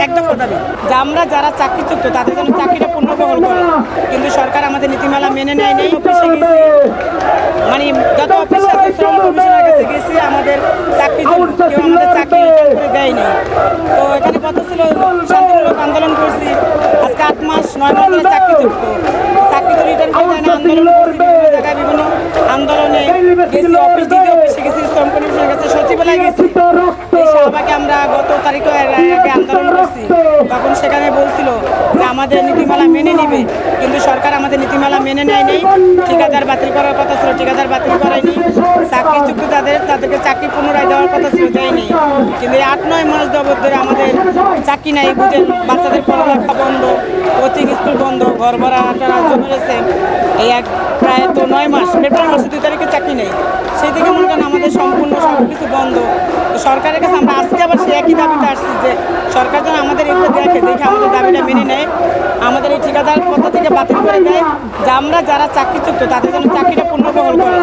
এক দফা দাবি যে আমরা যারা চাকরিচ্যুত তাদের জন্য চাকরিটা পুনর্বহাল করে, কিন্তু সরকার আমাদের নীতিমালা মেনে নেয় নেই। অফিসে গেছি, মানে যত অফিস আছে শ্রম কমিশনের কাছে গেছি, আমাদের চাকরি কেউ আমাদের চাকরি রিটার্ন করে দেয়নি। তো এখানে কত ছিল শান্তিমূলক আন্দোলন করছি, আজকে 8 মাস 9 মাস ধরে চাকরিচ্যুত, চাকরি তো রিটার্ন করে দেয় না। আন্দোলন করছি বিভিন্ন জায়গায়, বিভিন্ন আন্দোলনে গেছি, অফিসে গেছি, শ্রম কমিশনের কাছে, সচিবালয়ে গেছি। এই শাহবাগে আমরা গত তারিখে আগে আন্দোলন করছি, তখন সেখানে বলছিল যে আমাদের নীতিমালা মেনে নিবে, কিন্তু সরকার আমাদের নীতিমালা মেনে নেয় নেই। ঠিকাদার বাতিল করার কথা ছিল, ঠিকাদার বাতিল করায়নি। চাকরিচ্যুত তাদেরকে চাকরি পুনরায় দেওয়ার কথা ছিল, দেয়নি। কিন্তু এই 8-9 মাস যাবত ধরে আমাদের চাকরি নাই, বুঝেন, বাচ্চাদের পড়ালেখা বন্ধ, কোচিং স্কুল বন্ধ, ঘর ভাড়াটা জমে রয়েছে। এই প্রায় তো 9 মাস, ফেব্রুয়ারি মাসে 2 তারিখে চাকরি নেই। সেই থেকে মনে করেন আমাদের সম্পূর্ণ সব কিছু বন্ধ। তো সরকারের কাছে আমরা আজকে আবার সেই একই দাবিতে আসছি যে সরকার যেন আমাদের এগুলো দেখে আমাদের দাবিটা মেনে নেয়, আমাদের এই ঠিকাদার পদ থেকে বাতিল করে দেয়, যে আমরা যারা চাকরিচ্যুত তাদের জন্য চাকরিটা পুনর্বহাল করে।